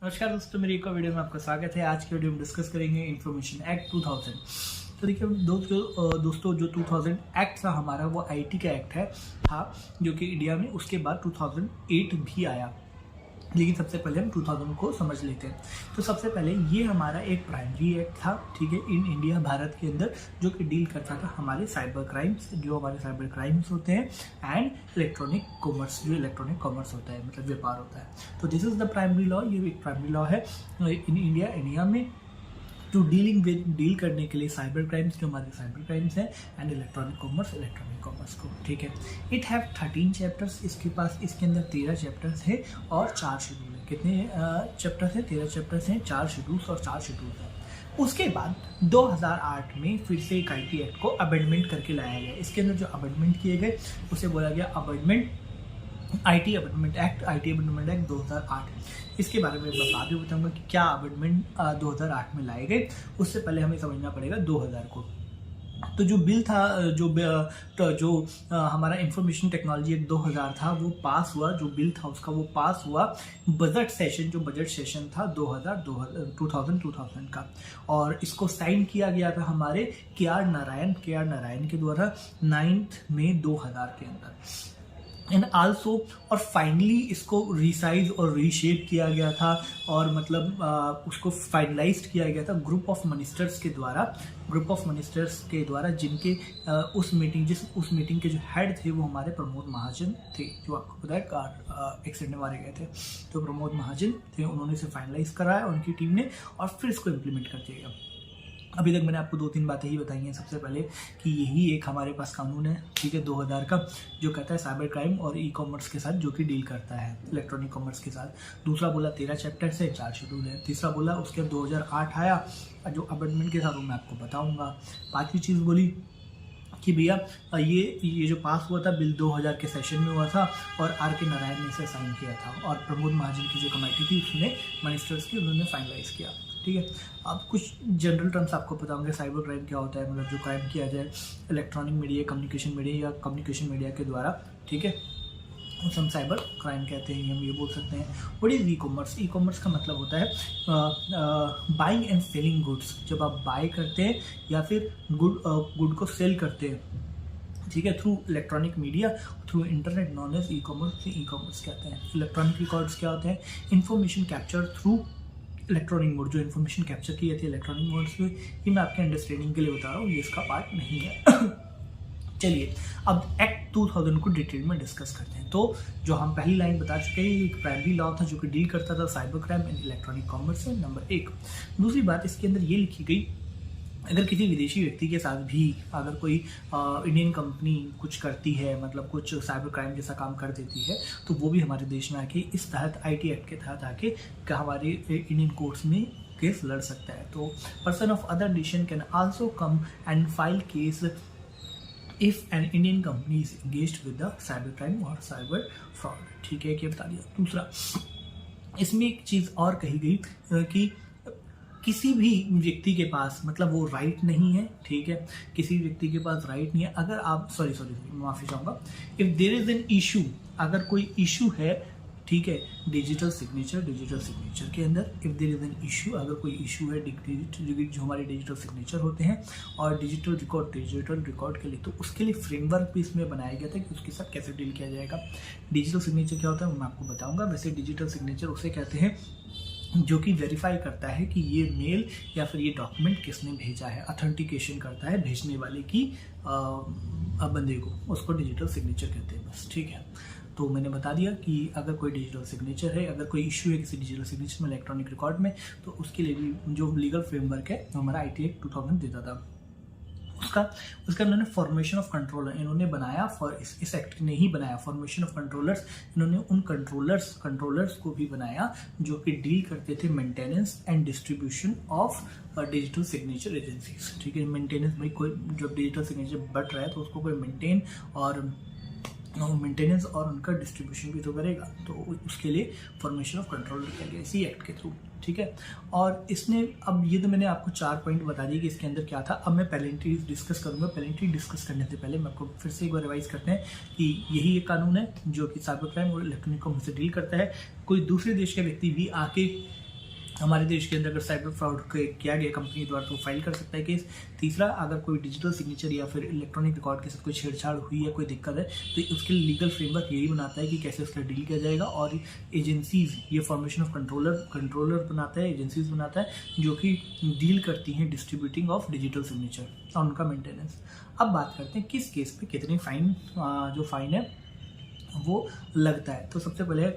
नमस्कार दोस्तों, मेरी एक और वीडियो में आपका स्वागत है। आज की वीडियो में डिस्कस करेंगे इंफॉर्मेशन एक्ट 2000। तो देखिए दोस्तों जो 2000 एक्ट था हमारा, वो आईटी का एक्ट है जो कि इंडिया में उसके बाद 2008 भी आया। लेकिन सबसे पहले हम 2000 को समझ लेते हैं। तो सबसे पहले ये हमारा एक प्राइमरी एक्ट था, ठीक है, इन इंडिया भारत के अंदर, जो कि डील करता था हमारे साइबर क्राइम्स, जो हमारे साइबर क्राइम्स होते हैं, एंड इलेक्ट्रॉनिक कॉमर्स, जो इलेक्ट्रॉनिक कॉमर्स होता है, मतलब व्यापार होता है। तो this is the primary law. ये एक प्राइमरी लॉ है इन इंडिया में टू डील करने के लिए साइबर क्राइम्स, जो हमारे साइबर क्राइम्स हैं, एंड इलेक्ट्रॉनिक कॉमर्स को, ठीक है। इट हैव 13 चैप्टर्स, इसके अंदर 13 चैप्टर्स है और 4 शेड्यूल है। कितने चैप्टर्स हैं? 13 चैप्टर्स हैं, 4 शेड्यूल्स और 4 शेड्यूल है। उसके बाद 2008 में फिर से एक आईटी एक्ट को अमेंडमेंट करके लाया गया। इसके अंदर जो अमेंडमेंट किए गए उसे बोला गया आईटी अमेंडमेंट एक्ट 2008। इसके बारे में मैं बाद में बताऊंगा कि क्या अमेंडमेंट 2008 में लाए गए। उससे पहले हमें समझना पड़ेगा 2000 को। तो जो बिल था, जो हमारा इंफॉर्मेशन टेक्नोलॉजी एक्ट 2000 था, वो पास हुआ। जो बिल था उसका वो पास हुआ बजट सेशन था 2000 का, और इसको साइन किया गया था हमारे के आर नारायण के द्वारा 9 मई 2000 के अंदर। एंड आल्सो, और फाइनली इसको रिसाइज और रीशेप किया गया था, और मतलब उसको फाइनलाइज्ड किया गया था ग्रुप ऑफ मिनिस्टर्स के द्वारा, जिनके उस मीटिंग के जो हेड थे वो हमारे प्रमोद महाजन थे, जो आपको पता है कार एक्सीडेंट में मारे गए थे। तो प्रमोद महाजन थे, उन्होंने इसे फाइनलाइज कराया उनकी टीम ने, और फिर इसको इम्प्लीमेंट कर दिया गया। अभी तक मैंने आपको 2-3 बातें ही बताई हैं। सबसे पहले कि यही एक हमारे पास कानून है, ठीक है, 2000 का, जो कहता है साइबर क्राइम और ई कॉमर्स के साथ, जो कि डील करता है इलेक्ट्रॉनिक कॉमर्स के साथ। दूसरा बोला 13 चैप्टर से 4 शेड्यूल है। तीसरा बोला उसके 2008 आया जो अमेंडमेंट के साथ, वो मैं आपको बताऊँगा। पाँचवीं चीज़ बोली कि भैया ये जो पास हुआ था बिल 2000 के सेशन में हुआ था, और आर के नारायण ने इसे साइन किया था, और प्रमोद महाजन की जो कमेटी थी उसने मिनिस्टर्स की, उन्होंने फाइनलाइज किया, ठीक है। अब कुछ जनरल टर्म्स आपको पता होंगे। साइबर क्राइम क्या होता है, मतलब जो क्राइम किया जाए इलेक्ट्रॉनिक मीडिया, कम्युनिकेशन मीडिया के द्वारा, ठीक है, उसे हम साइबर क्राइम कहते हैं, हम ये बोल सकते हैं। What is e commerce? E commerce का मतलब होता है बाइंग एंड सेलिंग गुड्स। जब आप बाय करते हैं या फिर गुड को सेल करते हैं, ठीक है, through electronic media, through internet, known as e commerce कहते हैं। इलेक्ट्रॉनिक रिकॉर्ड्स क्या होते हैं? Information capture through electronic mode, जो इन्फॉर्मेशन कैप्चर की जाती है इलेक्ट्रॉनिक मोड से, ये मैं आपके अंडरस्टैंडिंग के लिए बता रहा हूँ, ये इसका पार्ट नहीं है। चलिए अब एक्ट 2000 को डिटेल में डिस्कस करते हैं। तो जो हम पहली लाइन बता चुके हैं, एक प्राइमरी लॉ था जो कि डील करता था cyber crime and electronic commerce से, नंबर 1। दूसरी बात, इसके अंदर ये लिखी गई, अगर किसी विदेशी व्यक्ति के साथ भी अगर कोई इंडियन कंपनी कुछ करती है, मतलब कुछ साइबर क्राइम जैसा काम कर देती है, तो वो भी हमारे देश में आके इस तहत आईटी एक्ट के तहत आके हमारे इंडियन कोर्ट्स में केस लड़ सकता है। तो person of other nation can also come and file case if an Indian company is engaged with the cyber crime और साइबर फ्रॉड, ठीक है, कि बता दिया। दूसरा, इसमें एक चीज़ और कही गई कि किसी भी व्यक्ति के पास, मतलब वो राइट नहीं है, ठीक है, किसी व्यक्ति के पास राइट नहीं है। अगर आप सॉरी माफ़ी चाहूँगा, if there is an issue, अगर कोई इशू है, ठीक है, डिजिटल सिग्नेचर के अंदर, if there is an issue, अगर कोई इशू है जो हमारे डिजिटल सिग्नेचर होते हैं और डिजिटल रिकॉर्ड के लिए, तो उसके लिए फ्रेमवर्क भी इसमें बनाया गया था कि उसके साथ कैसे डील किया जाएगा। डिजिटल सिग्नेचर क्या होता है वो मैं आपको बताऊँगा। वैसे डिजिटल सिग्नेचर उसे कहते हैं जो कि वेरीफाई करता है कि ये मेल या फिर ये डॉक्यूमेंट किसने भेजा है, ऑथेंटिकेशन करता है भेजने वाले की बंदे को, उसको डिजिटल सिग्नेचर कहते हैं, बस, ठीक है। तो मैंने बता दिया कि अगर कोई डिजिटल सिग्नेचर है, अगर कोई इशू है किसी डिजिटल सिग्नेचर में, इलेक्ट्रॉनिक रिकॉर्ड में, तो उसके लिए भी जो लीगल फ्रेमवर्क है वो हमारा आईटी एक्ट 2000 देता था। उसका उन्होंने फॉर्मेशन ऑफ कंट्रोलर इन्होंने बनाया, इस एक्ट ने ही बनाया फॉर्मेशन ऑफ कंट्रोलर्स। इन्होंने उन कंट्रोलर्स को भी बनाया जो कि डील करते थे maintenance and distribution of digital signature agencies, ठीक है। मेंटेनेंस, भाई कोई जब डिजिटल सिग्नेचर बढ़ रहा है तो उसको कोई मेंटेनेंस और उनका डिस्ट्रीब्यूशन भी तो करेगा, तो उसके लिए फॉर्मेशन ऑफ कंट्रोल किया गया इसी एक्ट के थ्रू, ठीक है। और इसने, अब ये तो मैंने आपको 4 पॉइंट बता दिए कि इसके अंदर क्या था। अब मैं पेनल्टी डिस्कस करूंगा। पेनल्टी डिस्कस करने से पहले मैं आपको फिर से एक बार रिवाइज करते हैं कि यही एक कानून है जो कि साइबर क्राइम और इलेक्ट्रॉनिक कॉमर्स से डील करता है। कोई दूसरे देश का व्यक्ति भी आके हमारे देश के अंदर अगर साइबर फ्रॉड किया गया कंपनी द्वारा तो फाइल कर सकता है केस। तीसरा, अगर कोई डिजिटल सिग्नेचर या फिर इलेक्ट्रॉनिक रिकॉर्ड के साथ कोई छेड़छाड़ हुई है, कोई दिक्कत है, तो उसके लिए लीगल फ्रेमवर्क यही बनाता है कि कैसे उसका डील किया जाएगा। और एजेंसीज, ये फॉर्मेशन ऑफ कंट्रोलर बनाता है, एजेंसीज बनाता है जो कि डील करती हैं डिस्ट्रीब्यूटिंग ऑफ डिजिटल सिग्नेचर और उनका मेंटेनेंस। अब बात करते हैं किस केस पे कितनी फाइन, जो फाइन है वो लगता है। तो सबसे पहले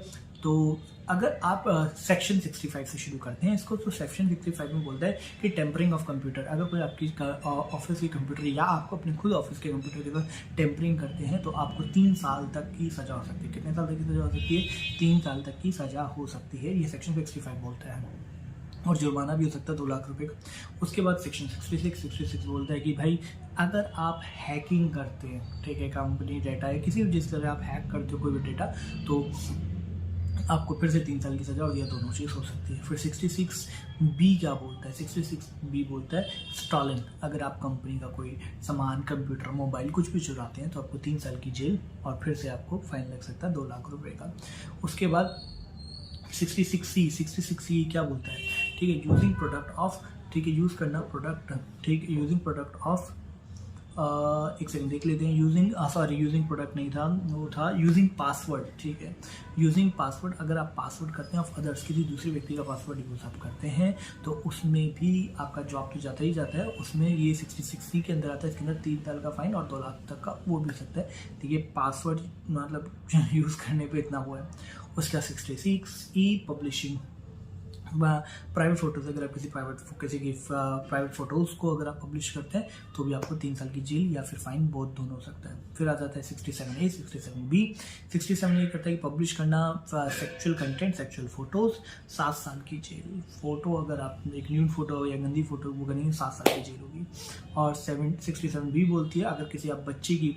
तो अगर आप सेक्शन 65 से शुरू करते हैं इसको, तो सेक्शन 65 में बोलता है कि टेम्परिंग ऑफ कंप्यूटर। अगर कोई आपकी ऑफिस के कंप्यूटर या आपको अपने खुद ऑफिस के कंप्यूटर के साथ टेम्परिंग करते हैं तो आपको 3 साल तक की सज़ा हो सकती है। कितने साल तक की सज़ा हो सकती है? 3 साल तक की सज़ा हो सकती है, ये सेक्शन 65 बोलता है। और जुर्माना भी हो सकता है 2 लाख रुपए का। उसके बाद सेक्शन 66 बोलता है कि भाई अगर आप हैकिंग करते हैं, ठीक है, कंपनी डेटा या किसी भी जिस तरह आप हैक करते हो कोई भी डेटा, तो आपको फिर से 3 साल की सज़ा और या दोनों चीज़ हो सकती है। फिर 66B क्या बोलता है? 66B बोलता है स्टॉलन। अगर आप कंपनी का कोई सामान, कंप्यूटर, मोबाइल कुछ भी चुराते हैं तो आपको 3 साल की जेल और फिर से आपको फाइन लग सकता है 2 लाख रुपए का। उसके बाद 66C क्या बोलता है? ठीक है, यूजिंग प्रोडक्ट ऑफ, ठीक है, यूज़ करना प्रोडक्ट, ठीक है, यूजिंग प्रोडक्ट ऑफ, एक सेकंड देख लेते हैं। यूजिंग प्रोडक्ट नहीं था, वो था यूजिंग पासवर्ड। ठीक है, यूजिंग पासवर्ड, अगर आप पासवर्ड करते हैं ऑफ अदर्स, किसी दूसरे व्यक्ति का पासवर्ड यूज आप करते हैं तो उसमें भी आपका जॉब तो जाता ही जाता है। उसमें ये 66C के अंदर आता है। इसके अंदर 3 साल का फाइन और 2 लाख तक का वो भी हो सकता है। ठीक है, पासवर्ड मतलब यूज़ करने पे इतना हुआ है। उसका 66E पब्लिशिंग, प्राइवेट फोटोज़, अगर आप किसी की प्राइवेट फ़ोटोज़ को अगर आप पब्लिश करते हैं तो भी आपको 3 साल की जेल या फिर फाइन, बहुत दोनों हो सकता है। फिर आ जाता है 67A 67B। 67A करता है कि पब्लिश करना सेक्सुअल कंटेंट, सेक्सुअल फ़ोटोज़, 7 साल की जेल। फ़ोटो अगर आप एक न्यूड फोटो या गंदी फोटो वो करेंगे 7 साल की जेल होगी। और 67B बोलती है अगर किसी आप बच्चे की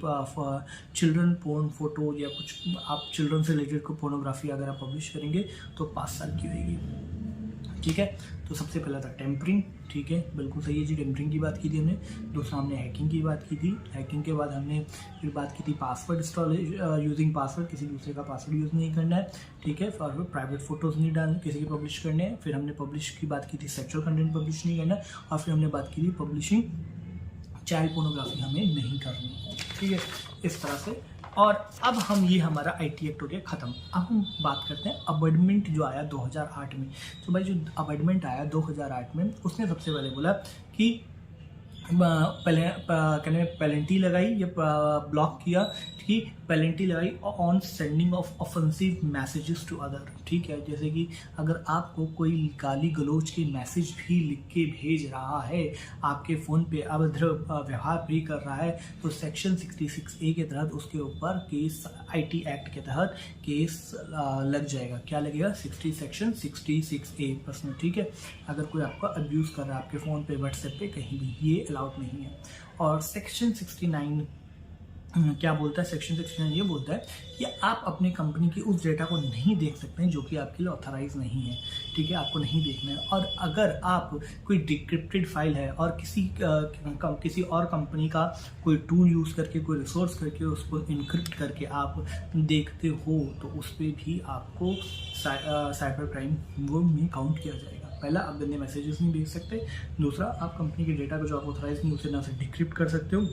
चिल्ड्रन पोर्न फोटो या कुछ आप चिल्ड्रन से रिलेटेड को पोर्नोग्राफी अगर आप पब्लिश करेंगे तो 5 साल की होगी। ठीक है, तो सबसे पहला था टेम्परिंग। ठीक है, बिल्कुल सही है जी, टेम्परिंग की बात की थी हमने। दूसरा हमने हैकिंग की बात की थी। हैकिंग के बाद हमने फिर बात की थी पासवर्ड यूजिंग पासवर्ड, किसी दूसरे का पासवर्ड यूज़ नहीं करना है। ठीक है, और प्राइवेट फोटोज़ नहीं डालने, किसी के पब्लिश करने हैं। फिर हमने पब्लिश की बात की थी, सेक्सुअल कंटेंट पब्लिश नहीं करना। और फिर हमने बात की थी पब्लिशिंग चाइल्ड पोर्नोग्राफी हमें नहीं करनी है। ठीक है, इस तरह से। और अब हम, ये हमारा IT एक्ट हो गया ख़त्म। अब हम बात करते हैं अमेंडमेंट जो आया 2008 में। तो भाई जो अमेंडमेंट आया 2008 में, उसने सबसे पहले बोला कि पहले पेनल्टी लगाई या ब्लॉक किया कि पेनल्टी लगाई on sending of offensive messages to other. ठीक है, जैसे कि अगर आपको कोई गाली गलौज के मैसेज भी लिख के भेज रहा है, आपके फ़ोन पे अभद्र व्यवहार भी कर रहा है, तो सेक्शन 66A के तहत उसके ऊपर केस, IT एक्ट के तहत केस लग जाएगा। क्या लगेगा? Section 66A personal. ठीक है, अगर कोई आपका अब्यूज़ कर रहा है आपके फ़ोन पे, व्हाट्सएप पे, कहीं भी, ये अलाउड नहीं है। और सेक्शन 69 क्या बोलता है? सेक्शन 69 ये बोलता है कि आप अपनी कंपनी की उस डेटा को नहीं देख सकते हैं जो कि आपके लिए ऑथराइज नहीं है। ठीक है, आपको नहीं देखना है। और अगर आप कोई डिक्रिप्टेड फाइल है और किसी और कंपनी का कोई टूल यूज़ करके, कोई रिसोर्स करके उसको इनक्रिप्ट करके आप देखते हो तो उस पर भी आपको साइबर क्राइम वो में काउंट किया जाएगा। पहला, आप गंदे मैसेजेस नहीं भेज सकते। दूसरा, आप कंपनी के डेटा को जो आप ऑथराइज नहीं उसे ना से डिक्रिप्ट कर सकते हो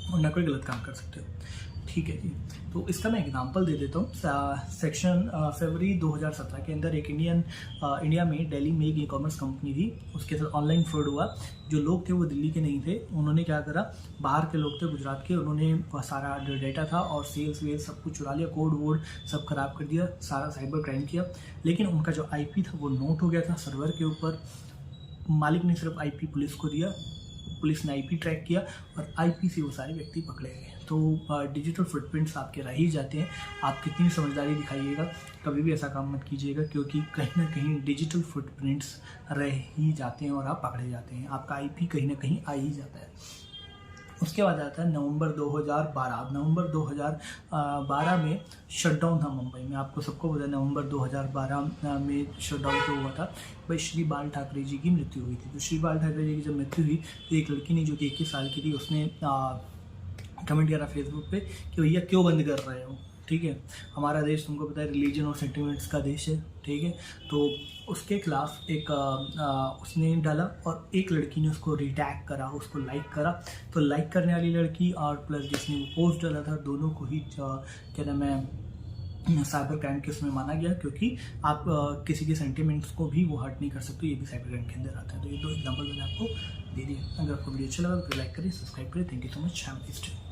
और ना कोई गलत काम कर सकते हो। ठीक है जी, तो इसका मैं एग्जांपल दे देता हूँ। सेक्शन फरवरी 2017 के अंदर एक इंडिया में दिल्ली में एक ई-कॉमर्स कंपनी थी, उसके साथ ऑनलाइन फ्रॉड हुआ। जो लोग थे वो दिल्ली के नहीं थे, उन्होंने क्या करा, बाहर के लोग थे, गुजरात के, उन्होंने सारा जो डेटा था और सेल्स वेल्स सब कुछ चुरा लिया, कोड वोड सब खराब कर दिया, सारा साइबर क्राइम किया। लेकिन उनका जो IP था वो नोट हो गया था सर्वर के ऊपर। मालिक ने सिर्फ IP पुलिस को दिया, पुलिस ने IP ट्रैक किया और IP से वो सारे व्यक्ति पकड़े गए। तो डिजिटल फुटप्रिंट्स आपके रह ही जाते हैं। आप कितनी समझदारी दिखाइएगा, कभी भी ऐसा काम मत कीजिएगा, क्योंकि कहीं ना कहीं डिजिटल फुटप्रिंट्स रह ही जाते हैं और आप पकड़े जाते हैं। आपका IP कहीं ना कहीं आ ही जाता है। उसके बाद आता है नवंबर 2012। नवंबर 2012 में शटडाउन था मुंबई में। आपको सबको पता है नवंबर 2012 में शटडाउन क्यों हुआ था? भाई श्री बाल ठाकरे जी की मृत्यु हुई थी। तो श्री बाल ठाकरे जी की जब मृत्यु हुई तो एक लड़की ने, जो कि 21 साल की थी, उसने कमेंट करा फेसबुक पे कि भैया क्यों बंद कर रहे हो। ठीक है। हमारा देश तुमको पता है रिलीजन और सेंटिमेंट्स का देश है, ठीक है। तो उसके खिलाफ एक उसने डाला और एक लड़की ने उसको रिटैग करा, उसको लाइक करा। तो लाइक करने वाली लड़की और प्लस जिसने वो पोस्ट डाला था, दोनों को ही क्या नाम है साइबर क्राइम के उसमें माना गया, क्योंकि आप किसी के सेंटिमेंट्स को भी वो हर्ट नहीं कर सकते, ये भी साइबर क्राइम के अंदर आता है। तो ये 2 एग्जाम्पल मैंने आपको दे दिए। अगर आपको वीडियो अच्छा लगा तो लाइक करिए, सब्सक्राइब करिए। Thank you so much. Have a nice day.